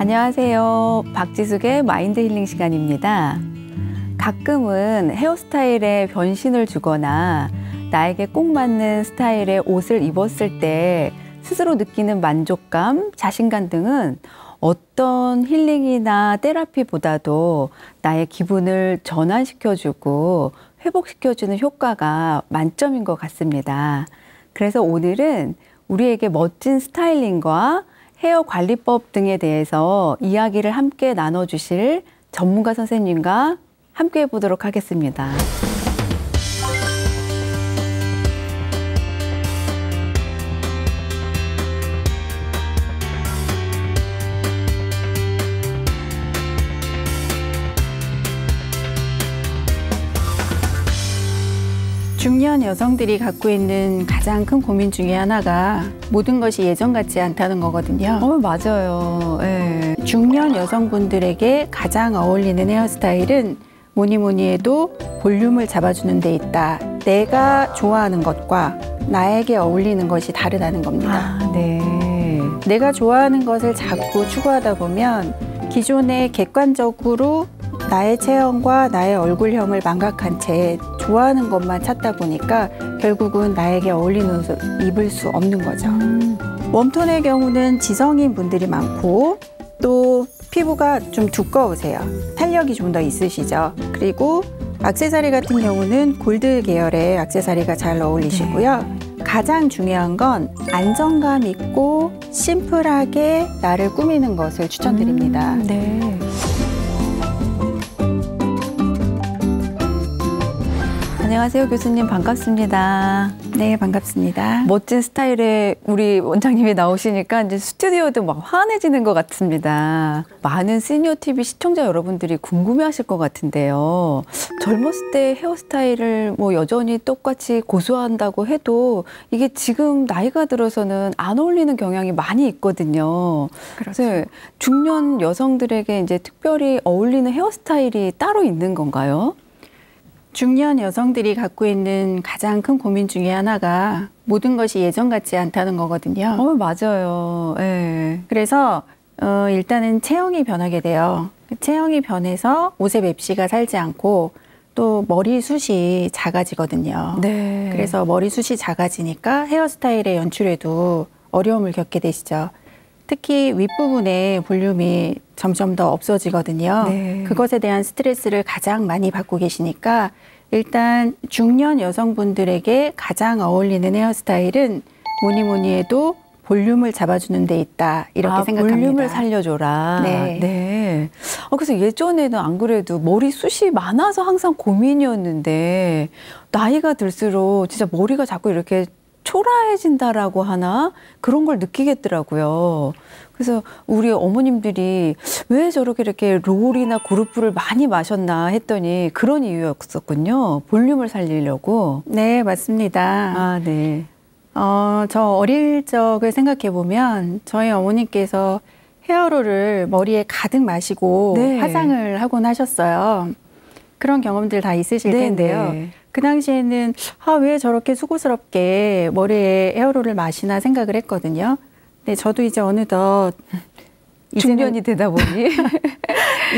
안녕하세요. 박지숙의 마인드 힐링 시간입니다. 가끔은 헤어스타일에 변신을 주거나 나에게 꼭 맞는 스타일의 옷을 입었을 때 스스로 느끼는 만족감, 자신감 등은 어떤 힐링이나 테라피보다도 나의 기분을 전환시켜주고 회복시켜주는 효과가 만점인 것 같습니다. 그래서 오늘은 우리에게 멋진 스타일링과 헤어 관리법 등에 대해서 이야기를 함께 나눠주실 전문가 선생님과 함께 해보도록 하겠습니다. 중년 여성들이 갖고 있는 가장 큰 고민 중에 하나가 모든 것이 예전 같지 않다는 거거든요. 맞아요. 네. 중년 여성분들에게 가장 어울리는 헤어스타일은 뭐니 해도 볼륨을 잡아주는 데 있다. 내가 좋아하는 것과 나에게 어울리는 것이 다르다는 겁니다. 네. 내가 좋아하는 것을 자꾸 추구하다 보면 기존에 객관적으로 나의 체형과 나의 얼굴형을 망각한 채 좋아하는 것만 찾다 보니까 결국은 나에게 어울리는 옷을 입을 수 없는 거죠. 웜톤의 경우는 지성인 분들이 많고 또 피부가 좀 두꺼우세요. 탄력이 좀 더 있으시죠. 그리고 액세서리 같은 경우는 골드 계열의 액세서리가 잘 어울리시고요. 가장 중요한 건 안정감 있고 심플하게 나를 꾸미는 것을 추천드립니다. 네. 안녕하세요, 교수님. 반갑습니다. 네, 반갑습니다. 멋진 스타일의 우리 원장님이 나오시니까 이제 스튜디오도 막 환해지는 것 같습니다. 많은 시니어 TV 시청자 여러분들이 궁금해하실 것 같은데요. 젊었을 때 헤어스타일을 여전히 똑같이 고수한다고 해도 이게 지금 나이가 들어서는 안 어울리는 경향이 많이 있거든요. 그렇죠. 그래서 중년 여성들에게 이제 특별히 어울리는 헤어스타일이 따로 있는 건가요? 중년 여성들이 갖고 있는 가장 큰 고민 중에 하나가 모든 것이 예전 같지 않다는 거거든요. 맞아요. 네. 그래서 일단은 체형이 변하게 돼요. 체형이 변해서 옷의 맵시가 살지 않고 또 머리숱이 작아지거든요. 네. 그래서 머리숱이 작아지니까 헤어스타일의 연출에도 어려움을 겪게 되시죠. 특히 윗부분에 볼륨이 점점 더 없어지거든요. 네. 그것에 대한 스트레스를 가장 많이 받고 계시니까 일단 중년 여성분들에게 가장 어울리는 헤어스타일은 뭐니 해도 볼륨을 잡아주는 데 있다. 이렇게 생각합니다. 볼륨을 살려줘라. 네. 네. 그래서 예전에는 안 그래도 머리숱이 많아서 항상 고민이었는데 나이가 들수록 진짜 머리가 자꾸 이렇게 초라해진다라고 하나 그런 걸 느끼겠더라고요. 그래서 우리 어머님들이 왜 저렇게 이렇게 롤이나 그루프를 많이 마셨나 했더니 그런 이유였었군요. 볼륨을 살리려고. 네, 맞습니다. 네. 저 어릴 적을 생각해 보면 저희 어머니께서 헤어롤을 머리에 가득 마시고 네. 화장을 하곤 하셨어요. 그런 경험들 다 있으실 텐데요. 네. 그 당시에는 왜 저렇게 수고스럽게 머리에 헤어롤을 마시나 생각을 했거든요. 근데 저도 이제 어느덧 중년이 되다 보니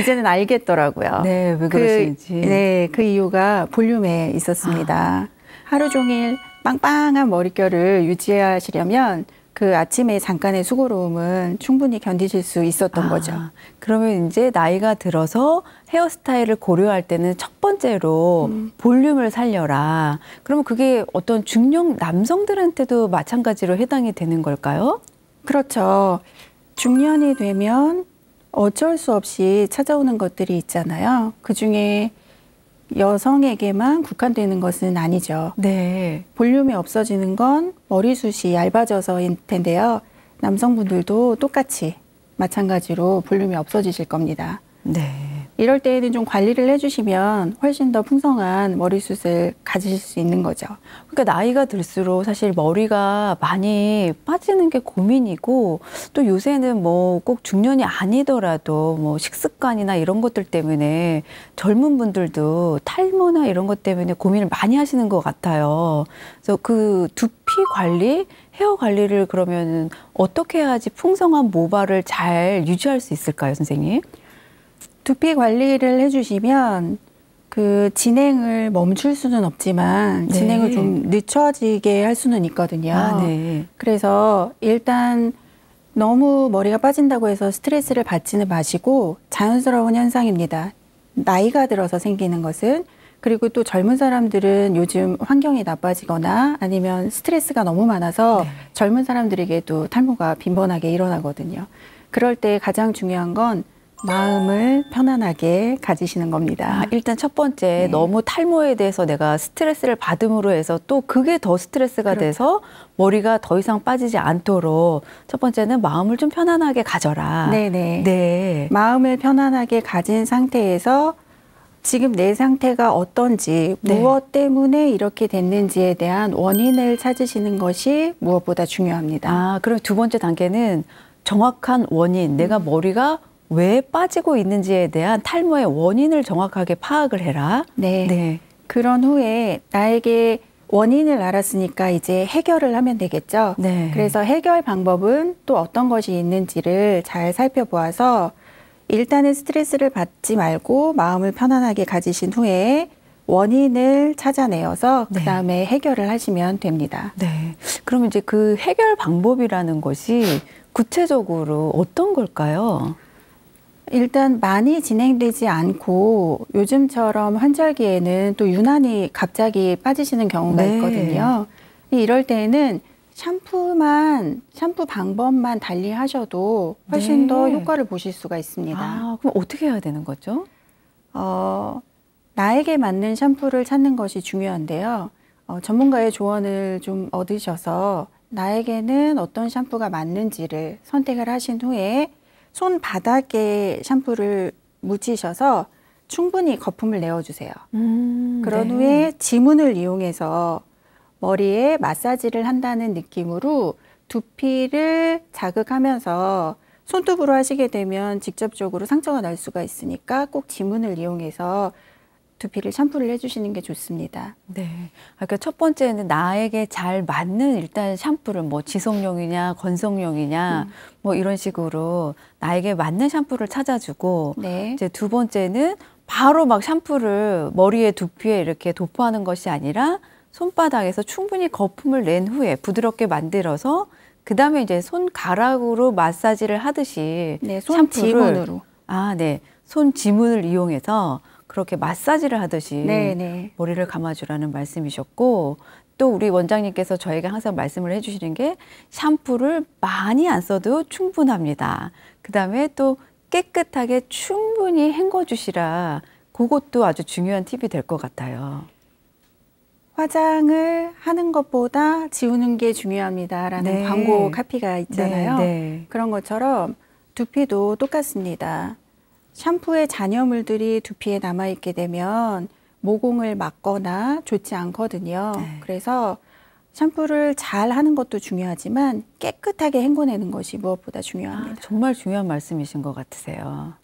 이제는 알겠더라고요. 네, 왜 그러시는지. 네, 그 이유가 볼륨에 있었습니다. 하루 종일 빵빵한 머릿결을 유지하시려면 그 아침에 잠깐의 수고로움은 충분히 견디실 수 있었던 거죠. 그러면 이제 나이가 들어서 헤어스타일을 고려할 때는 첫 번째로 볼륨을 살려라. 그러면 그게 어떤 중년 남성들한테도 마찬가지로 해당이 되는 걸까요? 그렇죠. 중년이 되면 어쩔 수 없이 찾아오는 것들이 있잖아요. 그중에 여성에게만 국한되는 것은 아니죠. 네. 볼륨이 없어지는 건 머리숱이 얇아져서일 텐데요. 남성분들도 똑같이 마찬가지로 볼륨이 없어지실 겁니다. 네. 이럴 때에는 좀 관리를 해주시면 훨씬 더 풍성한 머리숱을 가지실 수 있는 거죠. 그러니까 나이가 들수록 사실 머리가 많이 빠지는 게 고민이고 또 요새는 뭐 꼭 중년이 아니더라도 뭐 식습관이나 이런 것들 때문에 젊은 분들도 탈모나 이런 것 때문에 고민을 많이 하시는 것 같아요. 그래서 그 두피 관리, 헤어 관리를 그러면은 어떻게 해야지 풍성한 모발을 잘 유지할 수 있을까요, 선생님? 두피 관리를 해주시면 그 진행을 멈출 수는 없지만 네. 진행을 좀 늦춰지게 할 수는 있거든요. 아, 네. 그래서 일단 너무 머리가 빠진다고 해서 스트레스를 받지는 마시고 자연스러운 현상입니다. 나이가 들어서 생기는 것은. 그리고 또 젊은 사람들은 요즘 환경이 나빠지거나 아니면 스트레스가 너무 많아서 네. 젊은 사람들에게도 탈모가 빈번하게 일어나거든요. 그럴 때 가장 중요한 건 마음을 편안하게 가지시는 겁니다. 아, 일단 첫 번째 네. 너무 탈모에 대해서 내가 스트레스를 받음으로 해서 또 그게 더 스트레스가 그렇죠. 돼서 머리가 더 이상 빠지지 않도록 첫 번째는 마음을 좀 편안하게 가져라. 네네. 네. 마음을 편안하게 가진 상태에서 지금 내 상태가 어떤지, 네. 무엇 때문에 이렇게 됐는지에 대한 원인을 찾으시는 것이 무엇보다 중요합니다. 아, 그럼 두 번째 단계는 정확한 원인, 내가 머리가 왜 빠지고 있는지에 대한 탈모의 원인을 정확하게 파악을 해라. 네. 네. 그런 후에 나에게 원인을 알았으니까 이제 해결을 하면 되겠죠. 네. 그래서 해결 방법은 또 어떤 것이 있는지를 잘 살펴보아서 일단은 스트레스를 받지 말고 마음을 편안하게 가지신 후에 원인을 찾아내어서 네. 그다음에 해결을 하시면 됩니다. 네. 그럼 이제 그 해결 방법이라는 것이 구체적으로 어떤 걸까요? 일단 많이 진행되지 않고 요즘처럼 환절기에는 또 유난히 갑자기 빠지시는 경우가 네. 있거든요. 이럴 때에는 샴푸 방법만 달리 하셔도 훨씬 네. 더 효과를 보실 수가 있습니다. 아, 그럼 어떻게 해야 되는 거죠? 나에게 맞는 샴푸를 찾는 것이 중요한데요. 전문가의 조언을 좀 얻으셔서 나에게는 어떤 샴푸가 맞는지를 선택을 하신 후에 손바닥에 샴푸를 묻히셔서 충분히 거품을 내어주세요. 그런 네. 후에 지문을 이용해서 머리에 마사지를 한다는 느낌으로 두피를 자극하면서 손톱으로 하시게 되면 직접적으로 상처가 날 수가 있으니까 꼭 지문을 이용해서 두피를 샴푸를 해주시는 게 좋습니다. 네. 그러니까 첫 번째는 나에게 잘 맞는 일단 샴푸를 뭐 지속용이냐 건성용이냐 뭐 이런 식으로 나에게 맞는 샴푸를 찾아주고 네. 이제 두 번째는 바로 막 샴푸를 머리에 두피에 이렇게 도포하는 것이 아니라 손바닥에서 충분히 거품을 낸 후에 부드럽게 만들어서 그 다음에 이제 손가락으로 마사지를 하듯이 네, 손 지문으로. 아, 네. 손 지문을 이용해서 그렇게 마사지를 하듯이 네. 머리를 감아주라는 말씀이셨고 또 우리 원장님께서 저에게 항상 말씀을 해주시는 게 샴푸를 많이 안 써도 충분합니다. 그 다음에 또 깨끗하게 충분히 헹궈주시라. 그것도 아주 중요한 팁이 될 것 같아요. 화장을 하는 것보다 지우는 게 중요합니다라는 네. 광고 카피가 있잖아요. 네. 그런 것처럼 두피도 똑같습니다. 샴푸의 잔여물들이 두피에 남아있게 되면 모공을 막거나 좋지 않거든요. 네. 그래서 샴푸를 잘 하는 것도 중요하지만 깨끗하게 헹궈내는 것이 무엇보다 중요합니다. 정말 중요한 말씀이신 것 같으세요.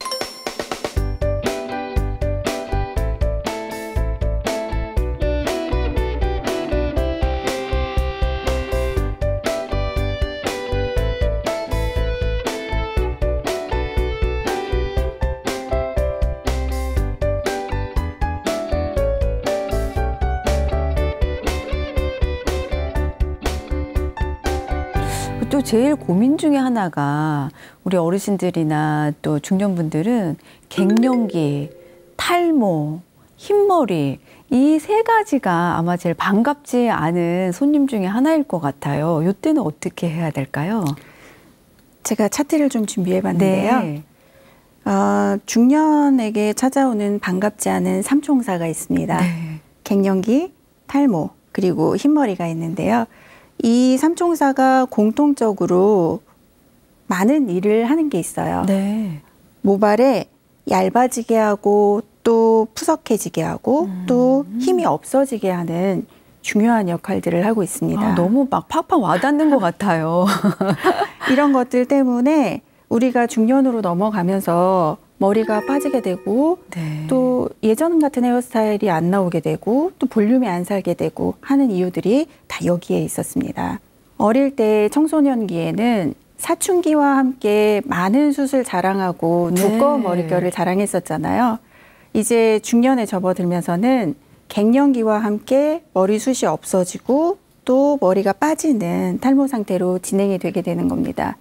또 제일 고민 중에 하나가 우리 어르신들이나 또 중년분들은 갱년기, 탈모, 흰머리 이 세 가지가 아마 제일 반갑지 않은 손님 중에 하나일 것 같아요. 이때는 어떻게 해야 될까요? 제가 차트를 좀 준비해 봤는데요. 네. 중년에게 찾아오는 반갑지 않은 삼총사가 있습니다. 네. 갱년기, 탈모, 그리고 흰머리가 있는데요. 이 삼총사가 공통적으로 많은 일을 하는 게 있어요. 네. 모발에 얇아지게 하고 또 푸석해지게 하고 또 힘이 없어지게 하는 중요한 역할들을 하고 있습니다. 아, 너무 막 팍팍 와닿는 것 같아요. 이런 것들 때문에 우리가 중년으로 넘어가면서 머리가 빠지게 되고 네. 또 예전 같은 헤어스타일이 안 나오게 되고 또 볼륨이 안 살게 되고 하는 이유들이 다 여기에 있었습니다. 어릴 때 청소년기에는 사춘기와 함께 많은 숱을 자랑하고 두꺼운 네. 머릿결을 자랑했었잖아요. 이제 중년에 접어들면서는 갱년기와 함께 머리숱이 없어지고 또 머리가 빠지는 탈모 상태로 진행이 되게 되는 겁니다.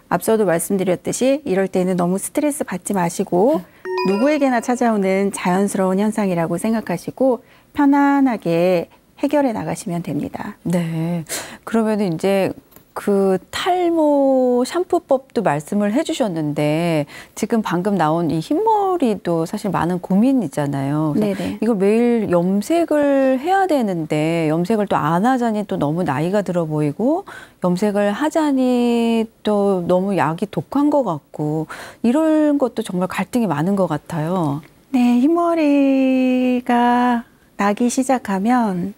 앞서도 말씀드렸듯이 이럴 때는 너무 스트레스 받지 마시고 누구에게나 찾아오는 자연스러운 현상이라고 생각하시고 편안하게 해결해 나가시면 됩니다. 네. 그러면은 이제 그 탈모 샴푸법도 말씀을 해주셨는데 지금 방금 나온 이 흰머리도 사실 많은 고민이잖아요. 그래서 네네. 이걸 매일 염색을 해야 되는데 염색을 또 안 하자니 또 너무 나이가 들어 보이고 염색을 하자니 또 너무 약이 독한 것 같고 이런 것도 정말 갈등이 많은 것 같아요. 네, 흰머리가 나기 시작하면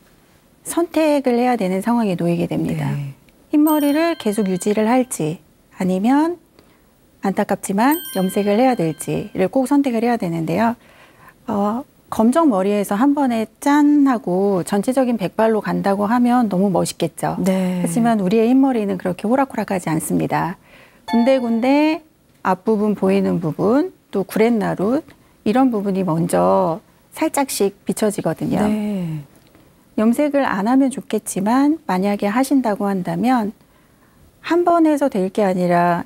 선택을 해야 되는 상황에 놓이게 됩니다. 네. 흰머리를 계속 유지를 할지 아니면 안타깝지만 염색을 해야 될지를 꼭 선택을 해야 되는데요. 검정 머리에서 한 번에 짠 하고 전체적인 백발로 간다고 하면 너무 멋있겠죠. 네. 하지만 우리의 흰머리는 그렇게 호락호락하지 않습니다. 군데군데 앞부분 보이는 부분 또 구렛나룻 이런 부분이 먼저 살짝씩 비춰지거든요. 네. 염색을 안 하면 좋겠지만 만약에 하신다고 한다면 한 번 해서 될 게 아니라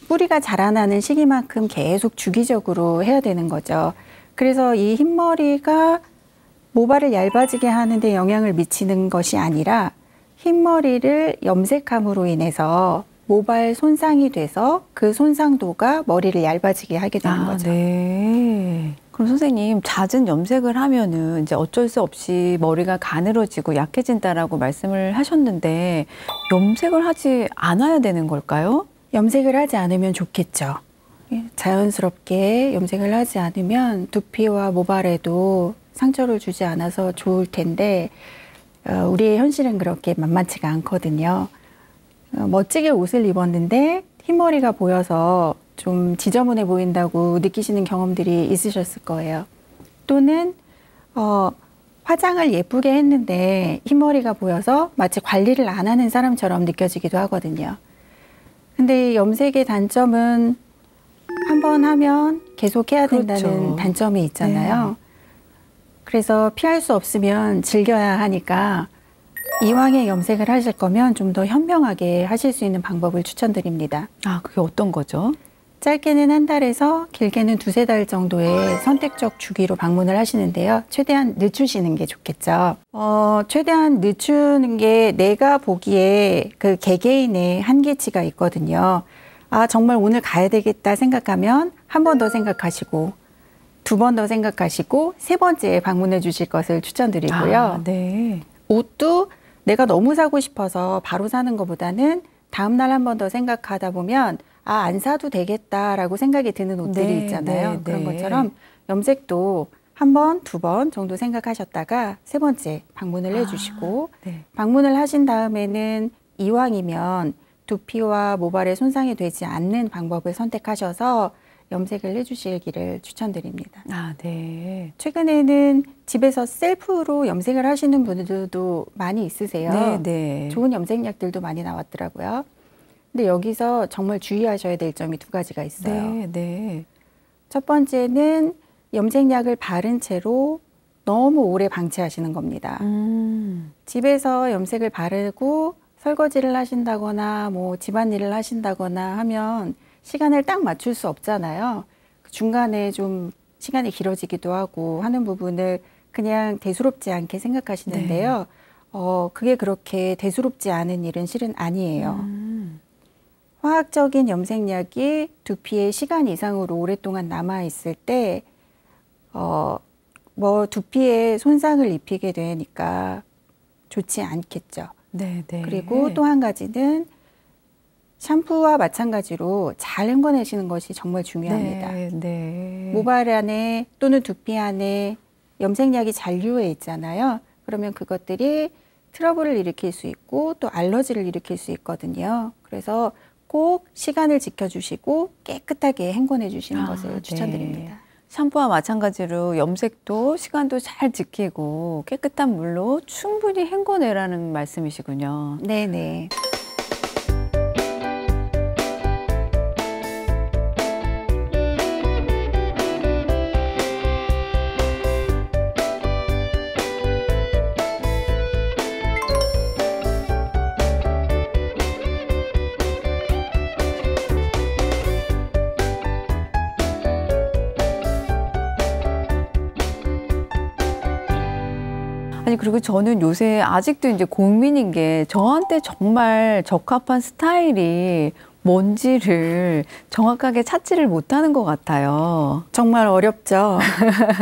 뿌리가 자라나는 시기만큼 계속 주기적으로 해야 되는 거죠. 그래서 이 흰머리가 모발을 얇아지게 하는데 영향을 미치는 것이 아니라 흰머리를 염색함으로 인해서 모발 손상이 돼서 그 손상도가 머리를 얇아지게 하게 되는 거죠. 네. 그럼 선생님, 잦은 염색을 하면은 이제 어쩔 수 없이 머리가 가늘어지고 약해진다라고 말씀을 하셨는데 염색을 하지 않아야 되는 걸까요? 염색을 하지 않으면 좋겠죠. 자연스럽게 염색을 하지 않으면 두피와 모발에도 상처를 주지 않아서 좋을 텐데 우리의 현실은 그렇게 만만치가 않거든요. 멋지게 옷을 입었는데 흰머리가 보여서 좀 지저분해 보인다고 느끼시는 경험들이 있으셨을 거예요. 또는 화장을 예쁘게 했는데 흰머리가 보여서 마치 관리를 안 하는 사람처럼 느껴지기도 하거든요. 근데 염색의 단점은 한 번 하면 계속 해야 된다는 그렇죠. 단점이 있잖아요. 네. 그래서 피할 수 없으면 즐겨야 하니까 이왕에 염색을 하실 거면 좀 더 현명하게 하실 수 있는 방법을 추천드립니다. 아, 그게 어떤 거죠? 짧게는 한 달에서 길게는 두세 달 정도의 선택적 주기로 방문을 하시는데요. 최대한 늦추시는 게 좋겠죠. 최대한 늦추는 게 내가 보기에 그 개개인의 한계치가 있거든요. 아, 정말 오늘 가야 되겠다 생각하면 한 번 더 생각하시고 두 번 더 생각하시고 세 번째 방문해 주실 것을 추천드리고요. 아, 네. 옷도 내가 너무 사고 싶어서 바로 사는 것보다는 다음날 한 번 더 생각하다 보면 아, 안 사도 되겠다라고 생각이 드는 옷들이 네, 있잖아요. 네, 그런 네. 것처럼 염색도 한 번, 두 번 정도 생각하셨다가 세 번째 방문을 해주시고 네. 방문을 하신 다음에는 이왕이면 두피와 모발에 손상이 되지 않는 방법을 선택하셔서 염색을 해주시기를 추천드립니다. 아, 네. 최근에는 집에서 셀프로 염색을 하시는 분들도 많이 있으세요. 네, 네. 좋은 염색약들도 많이 나왔더라고요. 근데 여기서 정말 주의하셔야 될 점이 두 가지가 있어요. 네, 네. 첫 번째는 염색약을 바른 채로 너무 오래 방치하시는 겁니다. 집에서 염색을 바르고 설거지를 하신다거나 뭐 집안일을 하신다거나 하면 시간을 딱 맞출 수 없잖아요. 중간에 좀 시간이 길어지기도 하고 하는 부분을 그냥 대수롭지 않게 생각하시는데요. 그게 그렇게 대수롭지 않은 일은 실은 아니에요. 화학적인 염색약이 두피에 시간 이상으로 오랫동안 남아있을 때, 두피에 손상을 입히게 되니까 좋지 않겠죠. 네, 네. 그리고 또 한 가지는 샴푸와 마찬가지로 잘 헹궈내시는 것이 정말 중요합니다. 네, 네. 모발 안에 또는 두피 안에 염색약이 잔류해 있잖아요. 그러면 그것들이 트러블을 일으킬 수 있고 또 알러지를 일으킬 수 있거든요. 그래서 꼭 시간을 지켜주시고 깨끗하게 헹궈내 주시는 것을 추천드립니다. 네. 샴푸와 마찬가지로 염색도 시간도 잘 지키고 깨끗한 물로 충분히 헹궈내라는 말씀이시군요. 네네. 아니, 그리고 저는 요새 아직도 이제 고민인 게 저한테 정말 적합한 스타일이 뭔지를 정확하게 찾지를 못하는 것 같아요. 정말 어렵죠.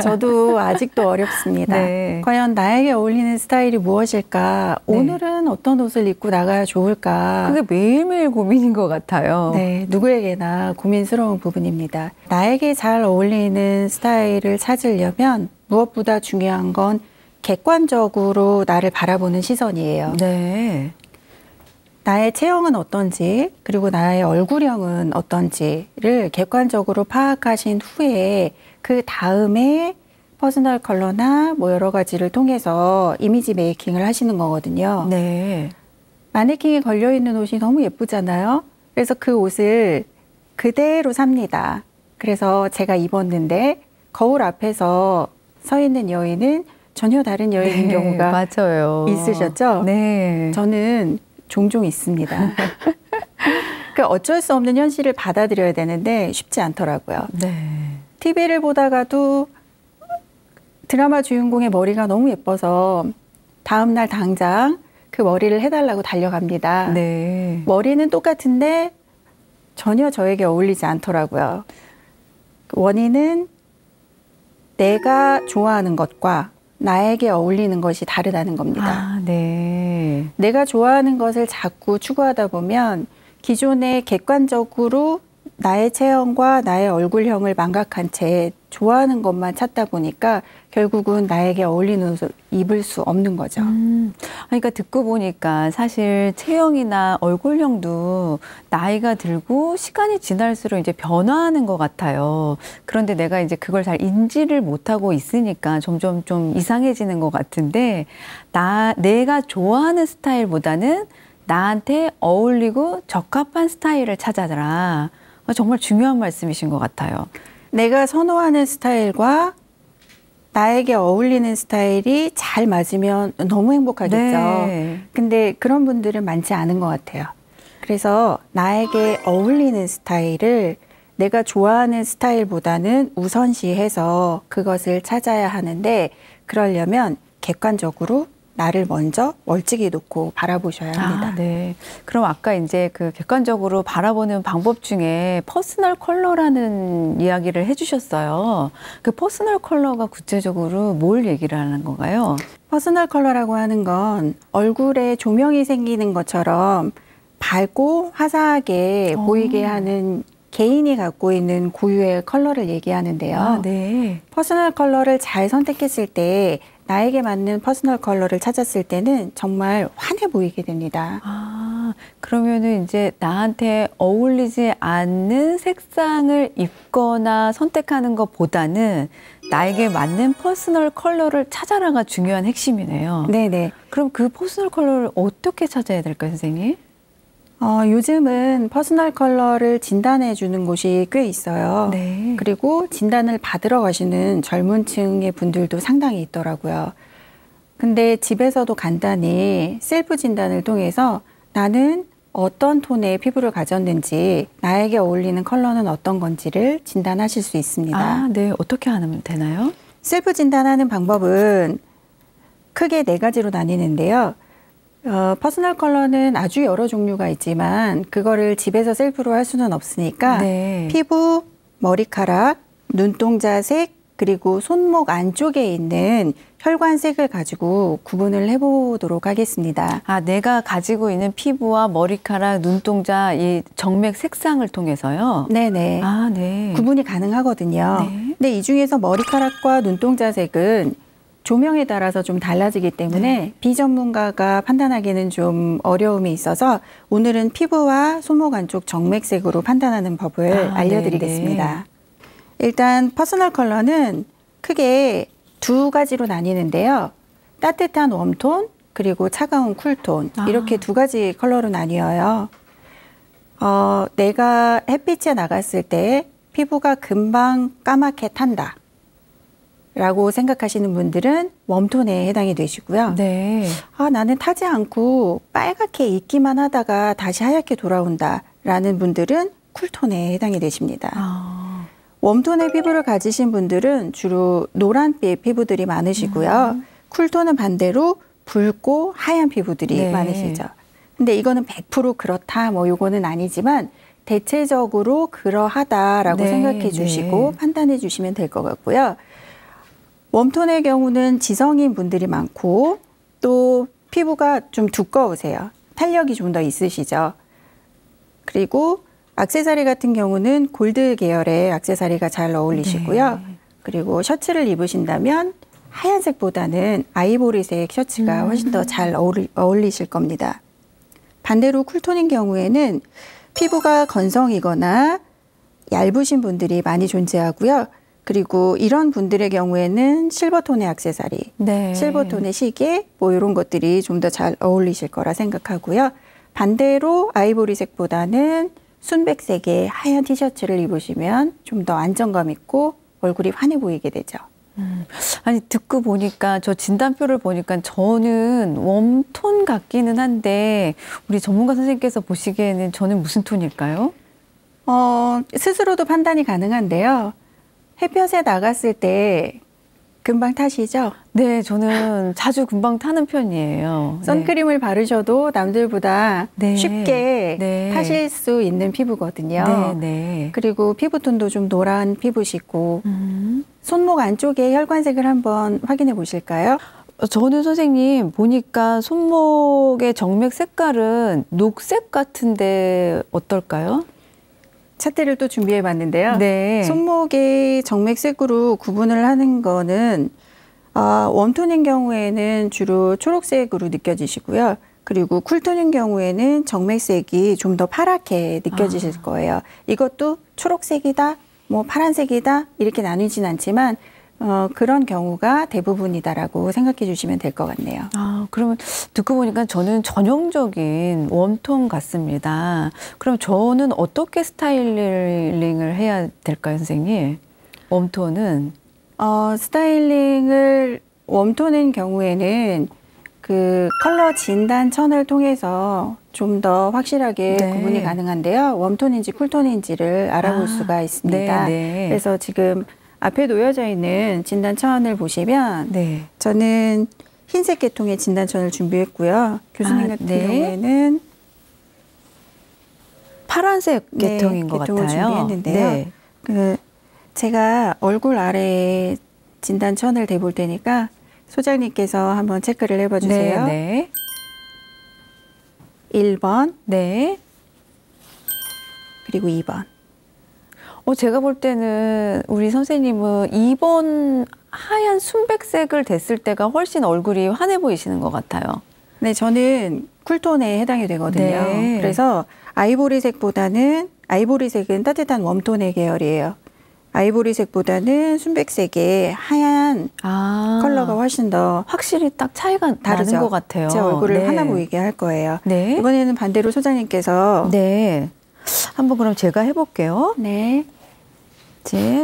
저도 아직도 어렵습니다. 네. 과연 나에게 어울리는 스타일이 무엇일까? 네. 오늘은 어떤 옷을 입고 나가야 좋을까? 그게 매일매일 고민인 것 같아요. 네, 누구에게나 고민스러운 부분입니다. 나에게 잘 어울리는 스타일을 찾으려면 무엇보다 중요한 건 객관적으로 나를 바라보는 시선이에요. 네. 나의 체형은 어떤지, 그리고 나의 얼굴형은 어떤지를 객관적으로 파악하신 후에 그 다음에 퍼스널 컬러나 뭐 여러 가지를 통해서 이미지 메이킹을 하시는 거거든요. 네. 마네킹에 걸려있는 옷이 너무 예쁘잖아요. 그래서 그 옷을 그대로 삽니다. 그래서 제가 입었는데 거울 앞에서 서 있는 여인은 전혀 다른 여인인 네, 경우가 맞아요. 있으셨죠? 네. 저는 종종 있습니다. 그러니까 어쩔 수 없는 현실을 받아들여야 되는데 쉽지 않더라고요. 네. TV를 보다가도 드라마 주인공의 머리가 너무 예뻐서 다음날 당장 그 머리를 해달라고 달려갑니다. 네. 머리는 똑같은데 전혀 저에게 어울리지 않더라고요. 원인은 내가 좋아하는 것과 나에게 어울리는 것이 다르다는 겁니다. 아, 네. 내가 좋아하는 것을 자꾸 추구하다 보면 기존에 객관적으로 나의 체형과 나의 얼굴형을 망각한 채 좋아하는 것만 찾다 보니까 결국은 나에게 어울리는 옷을 입을 수 없는 거죠. 그러니까 듣고 보니까 사실 체형이나 얼굴형도 나이가 들고 시간이 지날수록 이제 변화하는 것 같아요. 그런데 내가 이제 그걸 잘 인지를 못하고 있으니까 점점 좀 이상해지는 것 같은데 내가 좋아하는 스타일보다는 나한테 어울리고 적합한 스타일을 찾아라. 정말 중요한 말씀이신 것 같아요. 내가 선호하는 스타일과 나에게 어울리는 스타일이 잘 맞으면 너무 행복하겠죠. 네. 근데 그런 분들은 많지 않은 것 같아요. 그래서 나에게 어울리는 스타일을 내가 좋아하는 스타일보다는 우선시해서 그것을 찾아야 하는데 그러려면 객관적으로 나를 먼저 멀찍이 놓고 바라보셔야 합니다. 아, 네. 그럼 아까 이제 그 객관적으로 바라보는 방법 중에 퍼스널 컬러라는 이야기를 해주셨어요. 그 퍼스널 컬러가 구체적으로 뭘 얘기를 하는 건가요? 퍼스널 컬러라고 하는 건 얼굴에 조명이 생기는 것처럼 밝고 화사하게 보이게 하는 개인이 갖고 있는 고유의 컬러를 얘기하는데요. 아, 네. 퍼스널 컬러를 잘 선택했을 때 나에게 맞는 퍼스널 컬러를 찾았을 때는 정말 환해 보이게 됩니다. 아, 그러면은 이제 나한테 어울리지 않는 색상을 입거나 선택하는 것보다는 나에게 맞는 퍼스널 컬러를 찾아라가 중요한 핵심이네요. 네네. 그럼 그 퍼스널 컬러를 어떻게 찾아야 될까요, 선생님? 요즘은 퍼스널 컬러를 진단해 주는 곳이 꽤 있어요. 네. 그리고 진단을 받으러 가시는 젊은 층의 분들도 상당히 있더라고요. 근데 집에서도 간단히 셀프 진단을 통해서 나는 어떤 톤의 피부를 가졌는지 나에게 어울리는 컬러는 어떤 건지를 진단하실 수 있습니다. 아, 네. 어떻게 하면 되나요? 셀프 진단하는 방법은 크게 4가지로 나뉘는데요. 퍼스널 컬러는 아주 여러 종류가 있지만 그거를 집에서 셀프로 할 수는 없으니까 네. 피부, 머리카락, 눈동자색, 그리고 손목 안쪽에 있는 혈관색을 가지고 구분을 해보도록 하겠습니다. 아, 내가 가지고 있는 피부와 머리카락, 눈동자, 이 정맥 색상을 통해서요? 네네. 아, 네. 구분이 가능하거든요. 네. 근데 이 중에서 머리카락과 눈동자색은 조명에 따라서 좀 달라지기 때문에 비전문가가 판단하기는 좀 어려움이 있어서 오늘은 피부와 손목 안쪽 정맥색으로 판단하는 법을 알려드리겠습니다. 일단 퍼스널 컬러는 크게 2가지로 나뉘는데요. 따뜻한 웜톤 그리고 차가운 쿨톤 이렇게 2가지 컬러로 나뉘어요. 내가 햇빛에 나갔을 때 피부가 금방 까맣게 탄다 라고 생각하시는 분들은 웜톤에 해당이 되시고요. 네. 아, 나는 타지 않고 빨갛게 있기만 하다가 다시 하얗게 돌아온다 라는 분들은 쿨톤에 해당이 되십니다. 웜톤의 피부를 가지신 분들은 주로 노란빛 피부들이 많으시고요. 쿨톤은 반대로 붉고 하얀 피부들이 네. 많으시죠. 근데 이거는 100% 그렇다 뭐 요거는 아니지만 대체적으로 그러하다라고 네, 생각해 주시고 네. 판단해 주시면 될 것 같고요. 웜톤의 경우는 지성인 분들이 많고 또 피부가 좀 두꺼우세요. 탄력이 좀 더 있으시죠. 그리고 액세서리 같은 경우는 골드 계열의 액세서리가 잘 어울리시고요. 네. 그리고 셔츠를 입으신다면 하얀색보다는 아이보리색 셔츠가 훨씬 더 잘 어울리실 겁니다. 반대로 쿨톤인 경우에는 피부가 건성이거나 얇으신 분들이 많이 존재하고요. 그리고 이런 분들의 경우에는 실버톤의 액세서리, 네. 실버톤의 시계 뭐 이런 것들이 좀 더 잘 어울리실 거라 생각하고요. 반대로 아이보리색보다는 순백색의 하얀 티셔츠를 입으시면 좀 더 안정감 있고 얼굴이 환해 보이게 되죠. 아니 듣고 보니까 저 진단표를 보니까 저는 웜톤 같기는 한데 우리 전문가 선생님께서 보시기에는 저는 무슨 톤일까요? 스스로도 판단이 가능한데요. 햇볕에 나갔을 때 금방 타시죠? 네, 저는 자주 금방 타는 편이에요. 선크림을 바르셔도 남들보다 네. 쉽게 네. 타실 수 있는 피부거든요. 네, 네. 그리고 피부톤도 좀 노란 피부시고 손목 안쪽에 혈관색을 한번 확인해 보실까요? 저는 선생님 보니까 손목의 정맥 색깔은 녹색 같은데 어떨까요? 차트를 또 준비해 봤는데요. 네. 손목의 정맥색으로 구분을 하는 거는 웜톤인 경우에는 주로 초록색으로 느껴지시고요. 그리고 쿨톤인 경우에는 정맥색이 좀 더 파랗게 느껴지실 거예요. 이것도 초록색이다, 뭐 파란색이다 이렇게 나뉘진 않지만 그런 경우가 대부분이다라고 생각해 주시면 될 것 같네요. 그러면 듣고 보니까 저는 전형적인 웜톤 같습니다. 그럼 저는 어떻게 스타일링을 해야 될까요, 선생님? 웜톤은? 스타일링을 웜톤인 경우에는 그 컬러 진단천을 통해서 좀 더 확실하게 네. 구분이 가능한데요. 웜톤인지 쿨톤인지를 알아볼 수가 있습니다. 네, 네. 그래서 지금 앞에 놓여져 있는 진단천을 보시면 네. 저는 흰색 계통의 진단천을 준비했고요. 교수님 같은 네. 경우에는 파란색 네, 계통인 것 계통을 같아요. 준비했는데요. 네. 제가 얼굴 아래에 진단천을 대볼 테니까 소장님께서 한번 체크를 해봐 주세요. 네. 1번 네. 그리고 2번. 제가 볼 때는 우리 선생님은 2번 하얀 순백색을 댔을 때가 훨씬 얼굴이 환해 보이시는 것 같아요. 네, 저는 쿨톤에 해당이 되거든요. 네. 그래서 아이보리색은 따뜻한 웜톤의 계열이에요. 아이보리색보다는 순백색의 하얀 컬러가 훨씬 더 확실히 딱 차이가 다르죠. 나는 것 같아요. 제 얼굴을 네. 환해 보이게 할 거예요. 네. 이번에는 반대로 소장님께서 네. 한번 그럼 제가 해볼게요. 네.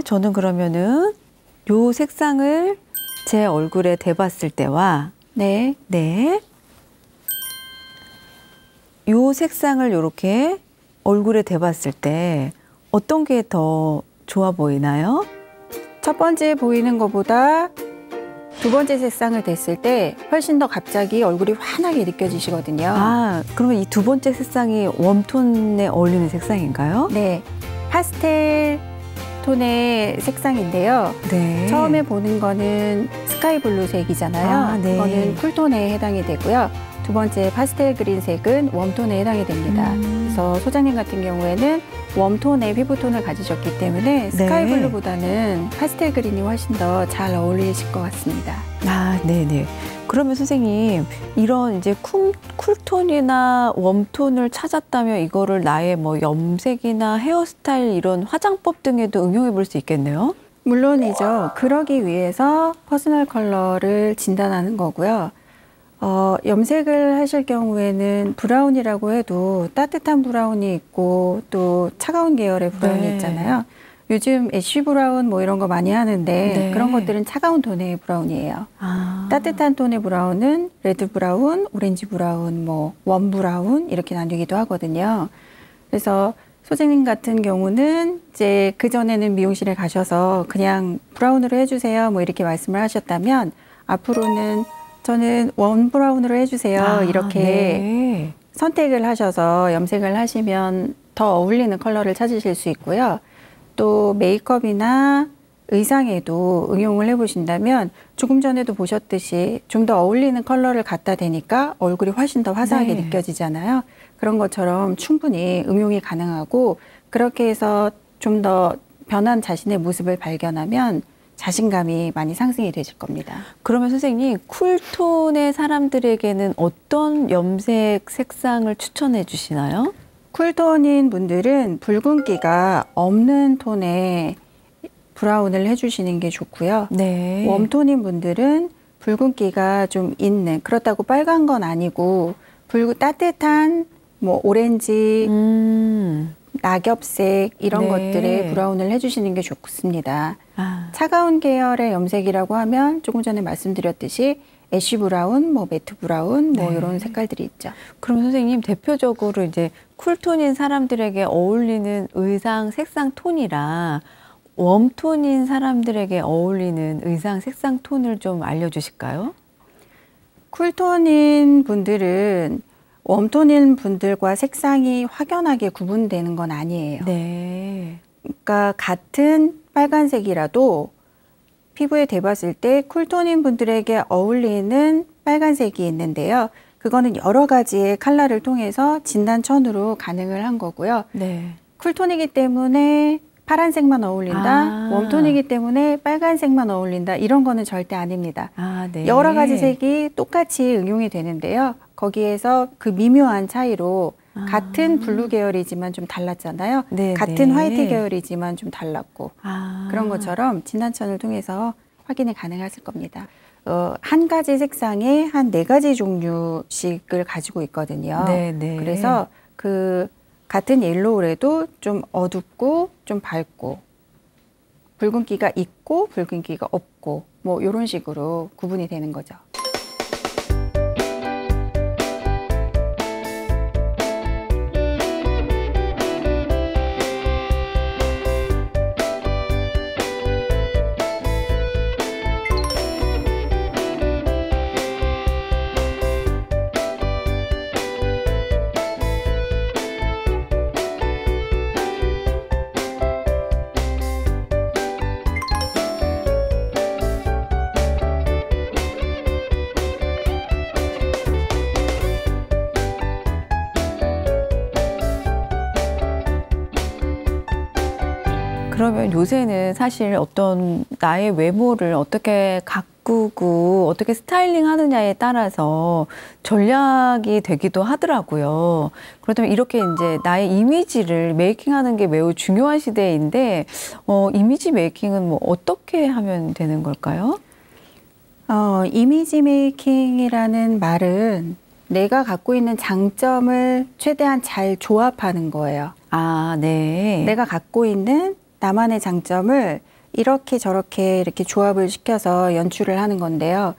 저는 그러면은 요 색상을 제 얼굴에 대봤을 때와 네. 네. 요 색상을 이렇게 얼굴에 대봤을 때 어떤 게 더 좋아 보이나요? 첫 번째 보이는 것보다 두 번째 색상을 댔을 때 훨씬 더 갑자기 얼굴이 환하게 느껴지시거든요. 그러면 이 두 번째 색상이 웜톤에 어울리는 색상인가요? 네. 파스텔 톤의 색상인데요. 네. 처음에 보는 거는 스카이 블루 색이잖아요. 네. 이거는 쿨톤에 해당이 되고요. 두 번째 파스텔 그린 색은 웜톤에 해당이 됩니다. 그래서 소장님 같은 경우에는 웜톤의 피부톤을 가지셨기 때문에 스카이 블루보다는 파스텔 그린이 훨씬 더 잘 어울리실 것 같습니다. 네네. 그러면 선생님, 이런 이제 쿨톤이나 웜톤을 찾았다면 이거를 나의 뭐 염색이나 헤어스타일 이런 화장법 등에도 응용해 볼 수 있겠네요? 물론이죠. 그러기 위해서 퍼스널 컬러를 진단하는 거고요. 염색을 하실 경우에는 브라운이라고 해도 따뜻한 브라운이 있고 또 차가운 계열의 브라운이 있잖아요. 요즘 애쉬 브라운 뭐 이런 거 많이 하는데 그런 것들은 차가운 톤의 브라운이에요. 따뜻한 톤의 브라운은 레드 브라운, 오렌지 브라운, 뭐 원 브라운 이렇게 나뉘기도 하거든요. 그래서 소장님 같은 경우는 이제 그전에는 미용실에 가셔서 그냥 브라운으로 해주세요 뭐 이렇게 말씀을 하셨다면 앞으로는 저는 원 브라운으로 해주세요. 이렇게 네. 선택을 하셔서 염색을 하시면 더 어울리는 컬러를 찾으실 수 있고요. 또 메이크업이나 의상에도 응용을 해보신다면 조금 전에도 보셨듯이 좀 더 어울리는 컬러를 갖다 대니까 얼굴이 훨씬 더 화사하게 네. 느껴지잖아요. 그런 것처럼 충분히 응용이 가능하고 그렇게 해서 좀 더 변한 자신의 모습을 발견하면 자신감이 많이 상승이 되실 겁니다. 그러면 선생님, 쿨톤의 사람들에게는 어떤 염색 색상을 추천해 주시나요? 쿨톤인 분들은 붉은기가 없는 톤의 브라운을 해주시는 게 좋고요. 네. 웜톤인 분들은 붉은기가 좀 있는, 그렇다고 빨간 건 아니고 따뜻한 뭐 오렌지, 낙엽색 이런 네. 것들의 브라운을 해주시는 게 좋습니다. 아, 차가운 계열의 염색이라고 하면 조금 전에 말씀드렸듯이 애쉬 브라운, 뭐 매트 브라운, 뭐 네. 이런 색깔들이 있죠. 그럼 선생님, 대표적으로 이제 쿨톤인 사람들에게 어울리는 의상 색상 톤이랑 웜톤인 사람들에게 어울리는 의상 색상 톤을 좀 알려주실까요? 쿨톤인 분들은 웜톤인 분들과 색상이 확연하게 구분되는 건 아니에요. 네. 그러니까 같은 빨간색이라도 피부에 대봤을 때 쿨톤인 분들에게 어울리는 빨간색이 있는데요. 그거는 여러 가지의 컬러를 통해서 진단천으로 가능을 한 거고요. 네. 쿨톤이기 때문에 파란색만 어울린다, 웜톤이기 때문에 빨간색만 어울린다, 이런 거는 절대 아닙니다. 아, 네. 여러 가지 색이 똑같이 응용이 되는데요. 거기에서 그 미묘한 차이로 같은 블루 계열이지만 좀 달랐잖아요. 네, 같은 네. 화이트 계열이지만 좀 달랐고 아. 그런 것처럼 진단천을 통해서 확인이 가능하실 겁니다. 한 가지 색상에 한 4가지 종류씩을 가지고 있거든요. 네, 네. 그래서 그 같은 옐로우래도 좀 어둡고 좀 밝고 붉은기가 있고 붉은기가 없고 뭐 이런 식으로 구분이 되는 거죠. 그러면 요새는 사실 어떤 나의 외모를 어떻게 가꾸고 어떻게 스타일링 하느냐에 따라서 전략이 되기도 하더라고요. 그렇다면 이렇게 이제 나의 이미지를 메이킹하는 게 매우 중요한 시대인데, 이미지 메이킹은 뭐 어떻게 하면 되는 걸까요? 이미지 메이킹이라는 말은 내가 갖고 있는 장점을 최대한 잘 조합하는 거예요. 아, 네. 내가 갖고 있는 나만의 장점을 이렇게 저렇게 이렇게 조합을 시켜서 연출을 하는 건데요.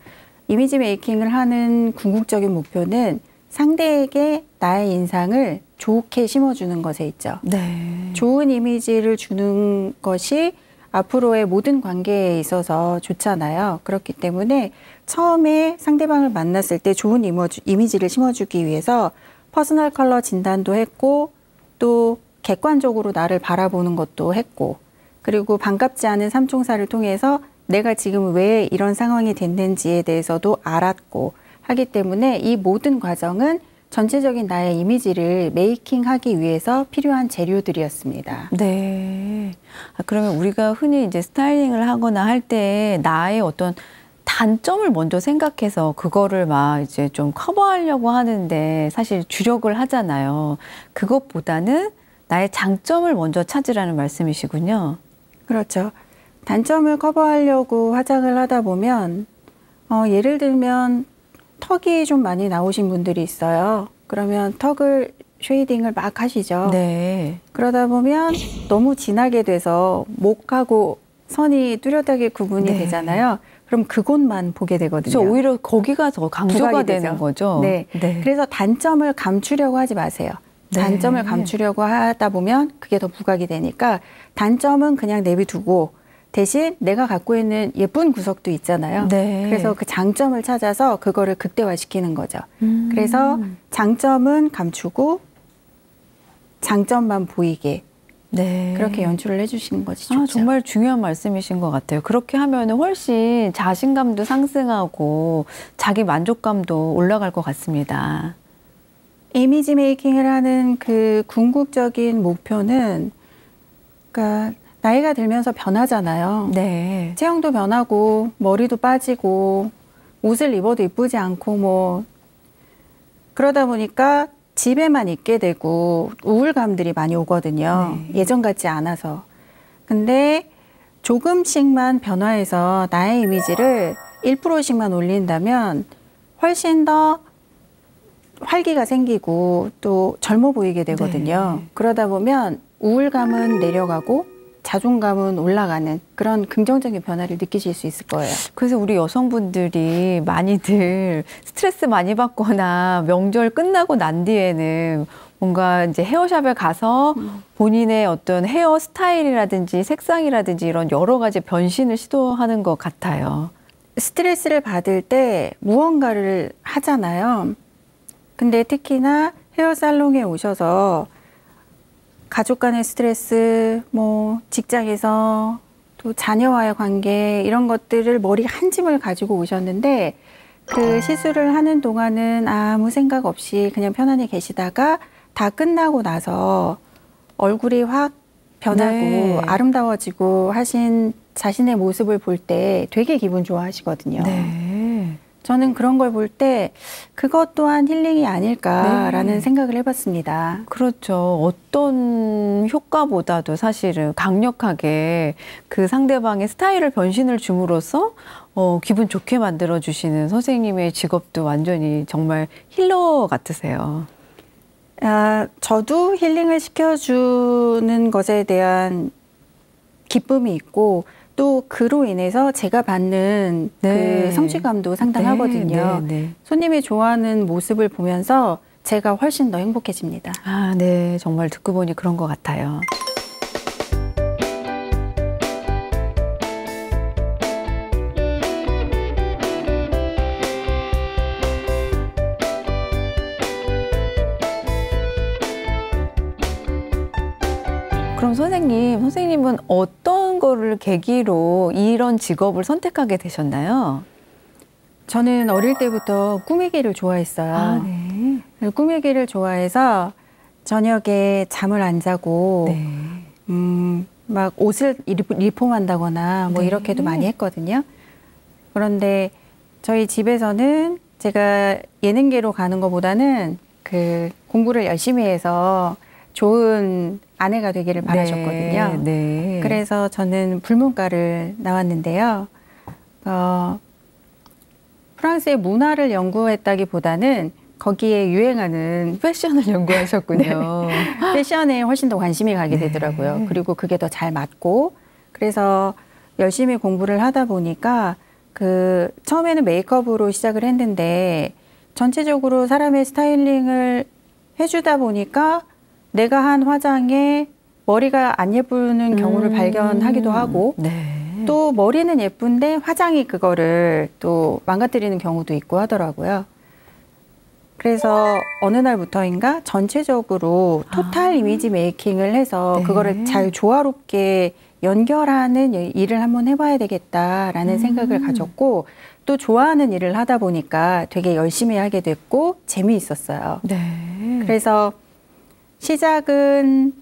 이미지 메이킹을 하는 궁극적인 목표는 상대에게 나의 인상을 좋게 심어주는 것에 있죠. 네. 좋은 이미지를 주는 것이 앞으로의 모든 관계에 있어서 좋잖아요. 그렇기 때문에 처음에 상대방을 만났을 때 좋은 이미지를 심어주기 위해서 퍼스널 컬러 진단도 했고 또 객관적으로 나를 바라보는 것도 했고 그리고 반갑지 않은 삼총사를 통해서 내가 지금 왜 이런 상황이 됐는지에 대해서도 알았고 하기 때문에 이 모든 과정은 전체적인 나의 이미지를 메이킹하기 위해서 필요한 재료들이었습니다. 네. 그러면 우리가 흔히 이제 스타일링을 하거나 할 때 나의 어떤 단점을 먼저 생각해서 그거를 막 이제 좀 커버하려고 하는데 사실 주력을 하잖아요. 그것보다는 나의 장점을 먼저 찾으라는 말씀이시군요. 그렇죠. 단점을 커버하려고 화장을 하다 보면 예를 들면 턱이 좀 많이 나오신 분들이 있어요. 그러면 턱을 쉐이딩을 막 하시죠. 네. 그러다 보면 너무 진하게 돼서 목하고 선이 뚜렷하게 구분이 네. 되잖아요. 그럼 그곳만 보게 되거든요. 그래서 오히려 거기가 더 강조가 부각이 되는 되죠. 거죠. 네. 네. 그래서 단점을 감추려고 하지 마세요. 네. 단점을 감추려고 하다 보면 그게 더 부각이 되니까 단점은 그냥 내비두고 대신 내가 갖고 있는 예쁜 구석도 있잖아요. 네. 그래서 그 장점을 찾아서 그거를 극대화시키는 거죠. 그래서 장점은 감추고 장점만 보이게 네. 그렇게 연출을 해주시는 것이 좋죠. 아, 정말 중요한 말씀이신 것 같아요. 그렇게 하면 훨씬 자신감도 상승하고 자기 만족감도 올라갈 것 같습니다. 이미지 메이킹을 하는 그 궁극적인 목표는 그러니까 나이가 들면서 변하잖아요. 네. 체형도 변하고 머리도 빠지고 옷을 입어도 이쁘지 않고 뭐 그러다 보니까 집에만 있게 되고 우울감들이 많이 오거든요. 네. 예전 같지 않아서. 근데 조금씩만 변화해서 나의 이미지를 1%씩만 올린다면 훨씬 더 활기가 생기고 또 젊어 보이게 되거든요. 네. 그러다 보면 우울감은 내려가고 자존감은 올라가는 그런 긍정적인 변화를 느끼실 수 있을 거예요. 그래서 우리 여성분들이 많이들 스트레스 많이 받거나 명절 끝나고 난 뒤에는 뭔가 이제 헤어샵에 가서 본인의 어떤 헤어 스타일이라든지 색상이라든지 이런 여러 가지 변신을 시도하는 것 같아요. 스트레스를 받을 때 무언가를 하잖아요. 근데 특히나 헤어살롱에 오셔서 가족 간의 스트레스, 뭐 직장에서 또 자녀와의 관계 이런 것들을 머리 한 짐을 가지고 오셨는데 그 시술을 하는 동안은 아무 생각 없이 그냥 편안히 계시다가 다 끝나고 나서 얼굴이 확 변하고 네. 아름다워지고 하신 자신의 모습을 볼 때 되게 기분 좋아하시거든요. 네. 저는 그런 걸 볼 때 그것 또한 힐링이 아닐까라는 네. 생각을 해봤습니다. 그렇죠. 어떤 효과보다도 사실은 강력하게 그 상대방의 스타일을 변신을 줌으로써 기분 좋게 만들어주시는 선생님의 직업도 완전히 정말 힐러 같으세요. 저도 힐링을 시켜주는 것에 대한 기쁨이 있고 또 그로 인해서 제가 받는 네. 그 성취감도 상당하거든요. 네, 네. 손님이 좋아하는 모습을 보면서 제가 훨씬 더 행복해집니다. 아, 네. 정말 듣고 보니 그런 것 같아요. 그럼 선생님은 어떤 거를 계기로 이런 직업을 선택하게 되셨나요? 저는 어릴 때부터 꾸미기를 좋아했어요. 네. 꾸미기를 좋아해서 저녁에 잠을 안 자고 네. 막 옷을 리폼한다거나 뭐 네. 이렇게도 많이 했거든요. 그런데 저희 집에서는 제가 예능계로 가는 것보다는 그 공부를 열심히 해서 좋은 아내가 되기를 바라셨거든요. 네. 그래서 저는 불문과를 나왔는데요. 프랑스의 문화를 연구했다기보다는 거기에 유행하는 패션을 연구하셨군요. 패션에 훨씬 더 관심이 가게 네. 되더라고요. 그리고 그게 더 잘 맞고 그래서 열심히 공부를 하다 보니까 그 처음에는 메이크업으로 시작을 했는데 전체적으로 사람의 스타일링을 해주다 보니까 내가 한 화장에 머리가 안 예쁘는 경우를 발견하기도 하고 네. 또 머리는 예쁜데 화장이 그거를 또 망가뜨리는 경우도 있고 하더라고요. 그래서 어느 날부터인가 전체적으로 토탈 이미지 메이킹을 해서 네. 그거를 잘 조화롭게 연결하는 일을 한번 해봐야 되겠다라는 생각을 가졌고 또 좋아하는 일을 하다 보니까 되게 열심히 하게 됐고 재미있었어요. 네. 그래서 시작은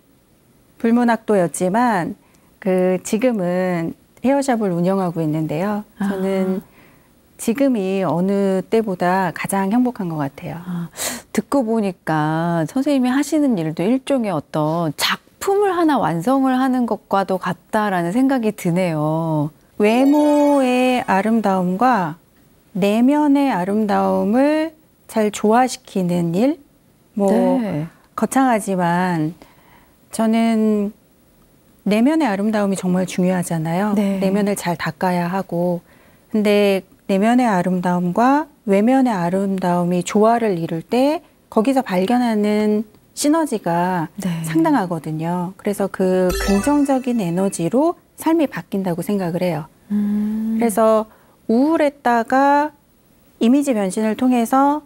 불문학도였지만 지금은 헤어샵을 운영하고 있는데요. 저는 지금이 어느 때보다 가장 행복한 것 같아요. 듣고 보니까 선생님이 하시는 일도 일종의 어떤 작품을 하나 완성을 하는 것과도 같다라는 생각이 드네요. 외모의 아름다움과 내면의 아름다움을 잘 조화시키는 일? 네. 거창하지만 저는 내면의 아름다움이 정말 중요하잖아요. 네. 내면을 잘 닦아야 하고. 근데 내면의 아름다움과 외면의 아름다움이 조화를 이룰 때 거기서 발견하는 시너지가 네. 상당하거든요. 그래서 그 긍정적인 에너지로 삶이 바뀐다고 생각을 해요. 그래서 우울했다가 이미지 변신을 통해서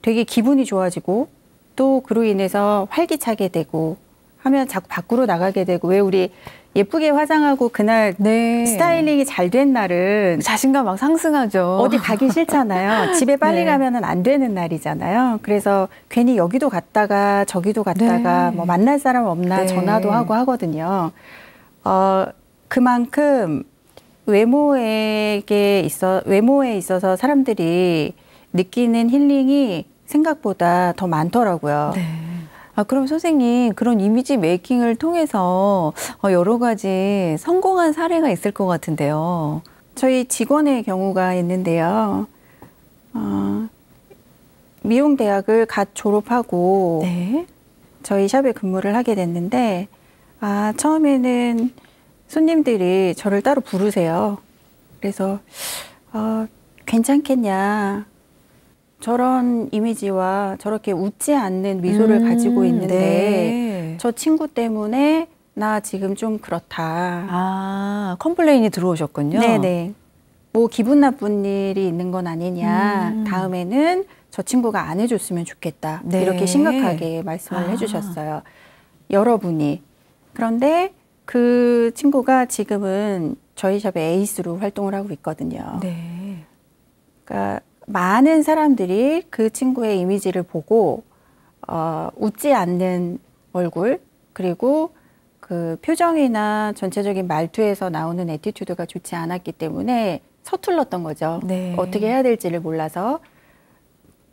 되게 기분이 좋아지고 또 그로 인해서 활기차게 되고 하면 자꾸 밖으로 나가게 되고 왜 우리 예쁘게 화장하고 그날 네. 스타일링이 잘 된 날은 자신감 막 상승하죠. 어디 가기 싫잖아요. 집에 빨리 네. 가면은 안 되는 날이잖아요. 그래서 괜히 여기도 갔다가 저기도 갔다가 네. 뭐 만날 사람 없나 네. 전화도 하고 하거든요. 그만큼 외모에 있어서 사람들이 느끼는 힐링이 생각보다 더 많더라고요. 네. 아, 그럼 선생님, 그런 이미지 메이킹을 통해서 여러 가지 성공한 사례가 있을 것 같은데요. 저희 직원의 경우가 있는데요. 미용대학을 갓 졸업하고 네. 저희 샵에 근무를 하게 됐는데 처음에는 손님들이 저를 따로 부르세요. 그래서 괜찮겠냐. 저런 이미지와 저렇게 웃지 않는 미소를 가지고 있는데 네. 저 친구 때문에 나 지금 좀 그렇다. 아, 컴플레인이 들어오셨군요. 네네. 뭐 기분 나쁜 일이 있는 건 아니냐. 다음에는 저 친구가 안 해줬으면 좋겠다. 네. 이렇게 심각하게 말씀을 해주셨어요. 여러분이. 그런데 그 친구가 지금은 저희 샵의 에이스로 활동을 하고 있거든요. 네. 그러니까 많은 사람들이 그 친구의 이미지를 보고 웃지 않는 얼굴 그리고 그 표정이나 전체적인 말투에서 나오는 애티튜드가 좋지 않았기 때문에 서툴렀던 거죠. 네. 어떻게 해야 될지를 몰라서.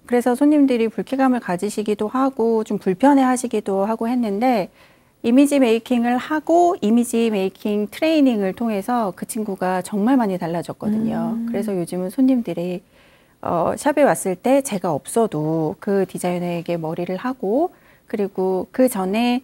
그래서 손님들이 불쾌감을 가지시기도 하고 좀 불편해 하시기도 하고 했는데 이미지 메이킹을 하고 이미지 메이킹 트레이닝을 통해서 그 친구가 정말 많이 달라졌거든요. 그래서 요즘은 손님들이 샵에 왔을 때 제가 없어도 그 디자이너에게 머리를 하고 그리고 그 전에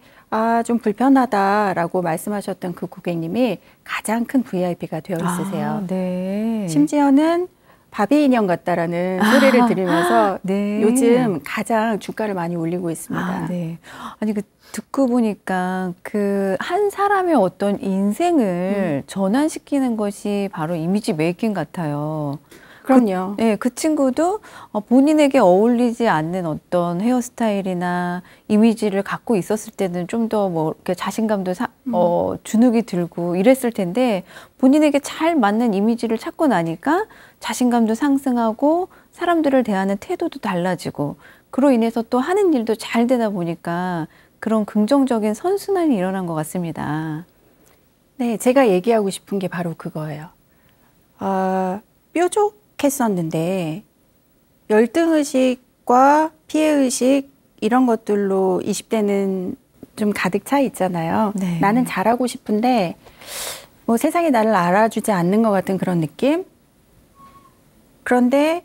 좀 불편하다라고 말씀하셨던 그 고객님이 가장 큰 VIP가 되어 있으세요. 네. 심지어는 바비 인형 같다라는 소리를 들으면서 네. 요즘 가장 주가를 많이 올리고 있습니다. 네. 아니, 듣고 보니까 그 한 사람의 어떤 인생을 전환시키는 것이 바로 이미지 메이킹 같아요. 그럼요. 네, 그 친구도 본인에게 어울리지 않는 어떤 헤어스타일이나 이미지를 갖고 있었을 때는 좀 더 뭐 이렇게 자신감도 주눅이 들고 이랬을 텐데 본인에게 잘 맞는 이미지를 찾고 나니까 자신감도 상승하고 사람들을 대하는 태도도 달라지고 그로 인해서 또 하는 일도 잘 되다 보니까 그런 긍정적인 선순환이 일어난 것 같습니다. 네, 제가 얘기하고 싶은 게 바로 그거예요. 뾰족했었는데 열등의식과 피해의식 이런 것들로 20대는 좀 가득 차 있잖아요. 네. 나는 잘하고 싶은데 뭐 세상이 나를 알아주지 않는 것 같은 그런 느낌? 그런데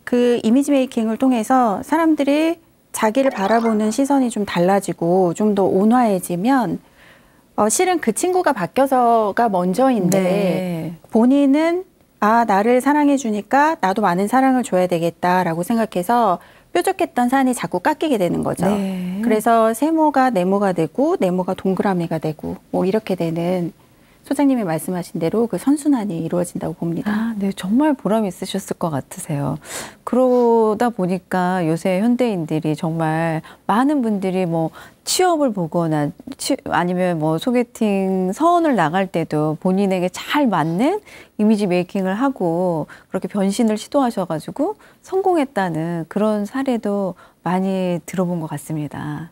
그 이미지 메이킹을 통해서 사람들이 자기를 바라보는 시선이 좀 달라지고 좀 더 온화해지면 실은 그 친구가 바뀌어서가 먼저인데 네. 본인은 나를 사랑해 주니까 나도 많은 사랑을 줘야 되겠다라고 생각해서 뾰족했던 산이 자꾸 깎이게 되는 거죠. 네. 그래서 세모가 네모가 되고 네모가 동그라미가 되고 뭐 이렇게 되는 소장님이 말씀하신 대로 그 선순환이 이루어진다고 봅니다. 네, 정말 보람이 있으셨을 것 같으세요. 그러다 보니까 요새 현대인들이 정말 많은 분들이 뭐 취업을 보거나 아니면 뭐 소개팅 서원을 나갈 때도 본인에게 잘 맞는 이미지 메이킹을 하고 그렇게 변신을 시도하셔가지고 성공했다는 그런 사례도 많이 들어본 것 같습니다.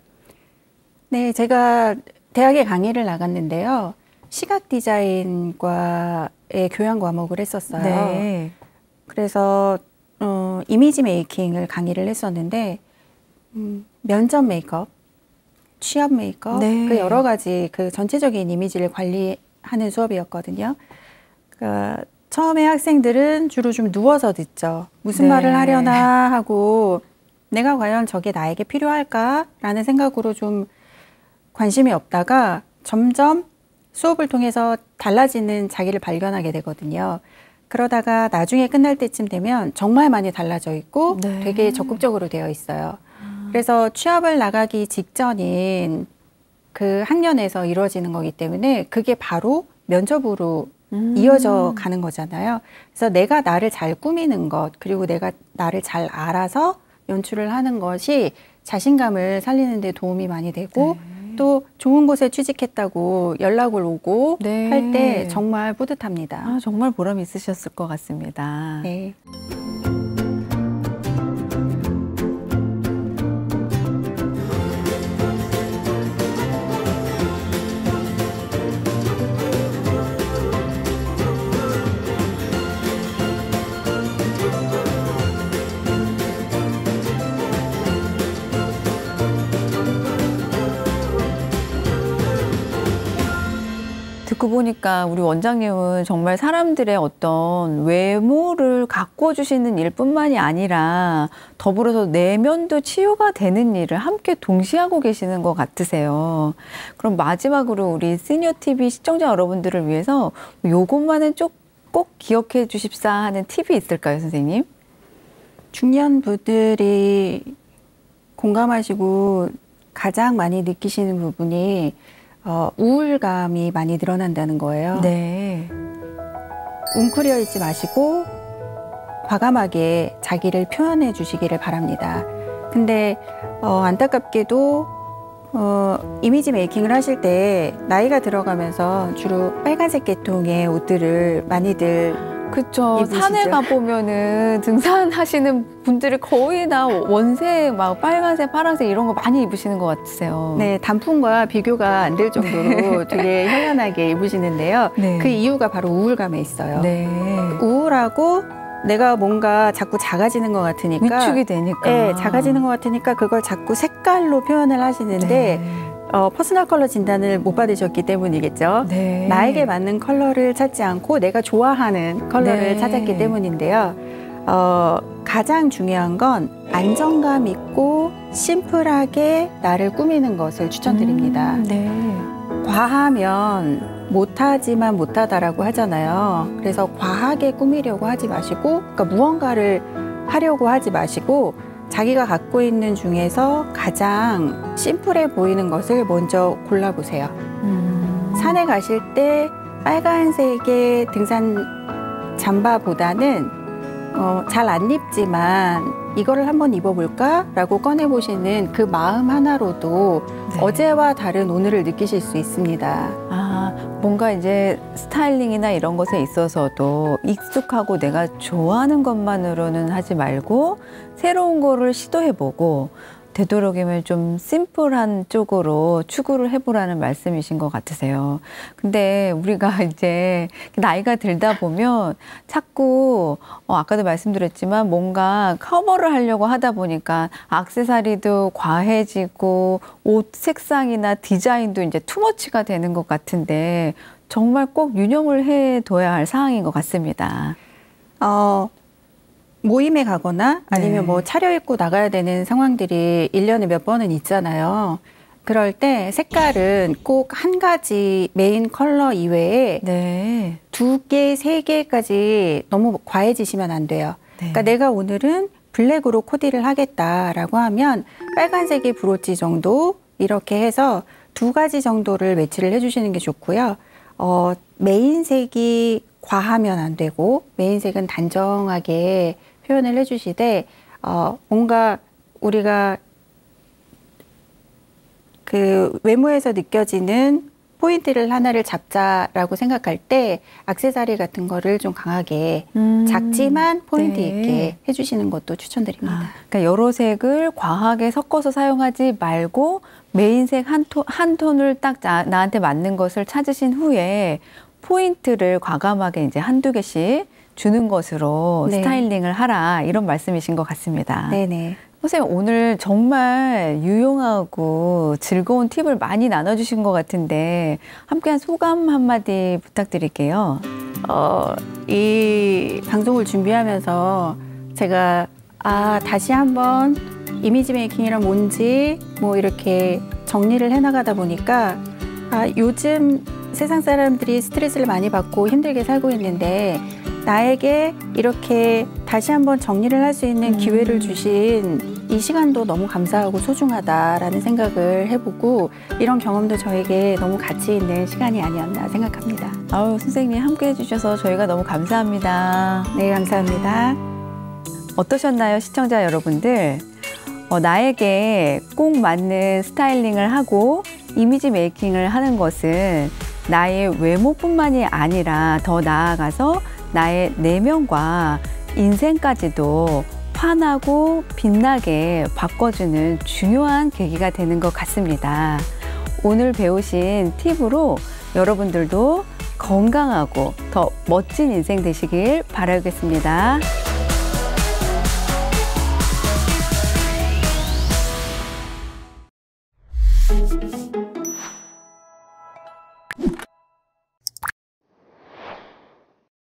네, 제가 대학에 강의를 나갔는데요. 시각 디자인과의 교양 과목을 했었어요. 네. 그래서 이미지 메이킹을 강의를 했었는데 면접 메이크업, 취업 메이크업, 네. 그 여러 가지 그 전체적인 이미지를 관리하는 수업이었거든요. 그러니까 처음에 학생들은 주로 좀 누워서 듣죠. 무슨 네. 말을 하려나 하고 내가 과연 저게 나에게 필요할까라는 생각으로 좀 관심이 없다가 점점 수업을 통해서 달라지는 자기를 발견하게 되거든요. 그러다가 나중에 끝날 때쯤 되면 정말 많이 달라져 있고 네. 되게 적극적으로 되어 있어요. 그래서 취업을 나가기 직전인 그 학년에서 이루어지는 거기 때문에 그게 바로 면접으로 이어져 가는 거잖아요. 그래서 내가 나를 잘 꾸미는 것, 그리고 내가 나를 잘 알아서 연출을 하는 것이 자신감을 살리는 데 도움이 많이 되고 또 좋은 곳에 취직했다고 연락을 오고 네. 할 때 정말 뿌듯합니다. 아, 정말 보람 있으셨을 것 같습니다. 네. 듣고 보니까 우리 원장님은 정말 사람들의 어떤 외모를 가꿔주시는 일뿐만이 아니라 더불어서 내면도 치유가 되는 일을 함께 동시에 하고 계시는 것 같으세요. 그럼 마지막으로 우리 시니어 TV 시청자 여러분들을 위해서 요것만은 꼭 기억해 주십사 하는 팁이 있을까요, 선생님? 중년 분들이 공감하시고 가장 많이 느끼시는 부분이 우울감이 많이 늘어난다는 거예요. 네. 웅크려 있지 마시고 과감하게 자기를 표현해 주시기를 바랍니다. 근데 안타깝게도 이미지 메이킹을 하실 때 나이가 들어가면서 주로 빨간색 계통의 옷들을 많이들 그쵸. 입으시죠? 산에 가보면은 등산하시는 분들이 거의 다 원색, 막 빨간색, 파란색 이런 거 많이 입으시는 것 같으세요. 네, 단풍과 비교가 안 될 정도로 되게 현란하게 입으시는데요. 네. 그 이유가 바로 우울감에 있어요. 네. 우울하고 내가 뭔가 자꾸 작아지는 것 같으니까 위축이 되니까. 네, 작아지는 것 같으니까 그걸 자꾸 색깔로 표현을 하시는데 네. 퍼스널 컬러 진단을 못 받으셨기 때문이겠죠. 네. 나에게 맞는 컬러를 찾지 않고 내가 좋아하는 컬러를 네. 찾았기 때문인데요. 가장 중요한 건 안정감 있고 심플하게 나를 꾸미는 것을 추천드립니다. 네. 과하면 못하지만 못하다라고 하잖아요. 그래서 과하게 꾸미려고 하지 마시고, 그러니까 무언가를 하려고 하지 마시고 자기가 갖고 있는 중에서 가장 심플해 보이는 것을 먼저 골라보세요. 산에 가실 때 빨간색의 등산 잠바보다는 잘 안 입지만 이거를 한번 입어볼까? 라고 꺼내보시는 그 마음 하나로도 네. 어제와 다른 오늘을 느끼실 수 있습니다. 아, 뭔가 이제 스타일링이나 이런 것에 있어서도 익숙하고 내가 좋아하는 것만으로는 하지 말고 새로운 거를 시도해보고 되도록이면 좀 심플한 쪽으로 추구를 해보라는 말씀이신 것 같으세요. 근데 우리가 이제 나이가 들다 보면 자꾸 아까도 말씀드렸지만 뭔가 커버를 하려고 하다 보니까 액세서리도 과해지고 옷 색상이나 디자인도 이제 투머치가 되는 것 같은데 정말 꼭 유념을 해둬야 할 사항인 것 같습니다. 모임에 가거나 아니면 네. 뭐 차려입고 나가야 되는 상황들이 1년에 몇 번은 있잖아요. 그럴 때 색깔은 꼭 한 가지 메인 컬러 이외에 네. 2개, 3개까지 너무 과해지시면 안 돼요. 네. 그러니까 내가 오늘은 블랙으로 코디를 하겠다라고 하면 빨간색이 브로치 정도 이렇게 해서 2가지 정도를 매치를 해주시는 게 좋고요. 메인색이 과하면 안 되고 메인색은 단정하게 표현을 해주시되 뭔가 우리가 그 외모에서 느껴지는 포인트를 하나를 잡자라고 생각할 때 액세서리 같은 거를 좀 강하게 작지만 포인트 네. 있게 해주시는 것도 추천드립니다. 그러니까 여러 색을 과하게 섞어서 사용하지 말고 메인색 한 톤을 딱 나한테 맞는 것을 찾으신 후에 포인트를 과감하게 이제 한두 개씩 주는 것으로 네. 스타일링을 하라 이런 말씀이신 것 같습니다. 네네. 선생님 오늘 정말 유용하고 즐거운 팁을 많이 나눠주신 것 같은데 함께한 소감 한마디 부탁드릴게요. 이 방송을 준비하면서 제가 다시 한번 이미지 메이킹이란 뭔지 뭐 이렇게 정리를 해나가다 보니까 요즘 세상 사람들이 스트레스를 많이 받고 힘들게 살고 있는데 나에게 이렇게 다시 한번 정리를 할 수 있는 기회를 주신 이 이 시간도 너무 감사하고 소중하다라는 생각을 해보고 이런 경험도 저에게 너무 가치 있는 시간이 아니었나 생각합니다. 아유, 선생님 함께 해주셔서 저희가 너무 감사합니다. 네, 감사합니다. 어떠셨나요, 시청자 여러분들? 나에게 꼭 맞는 스타일링을 하고 이미지 메이킹을 하는 것은 나의 외모뿐만이 아니라 더 나아가서 나의 내면과 인생까지도 환하고 빛나게 바꿔주는 중요한 계기가 되는 것 같습니다. 오늘 배우신 팁으로 여러분들도 건강하고 더 멋진 인생 되시길 바라겠습니다.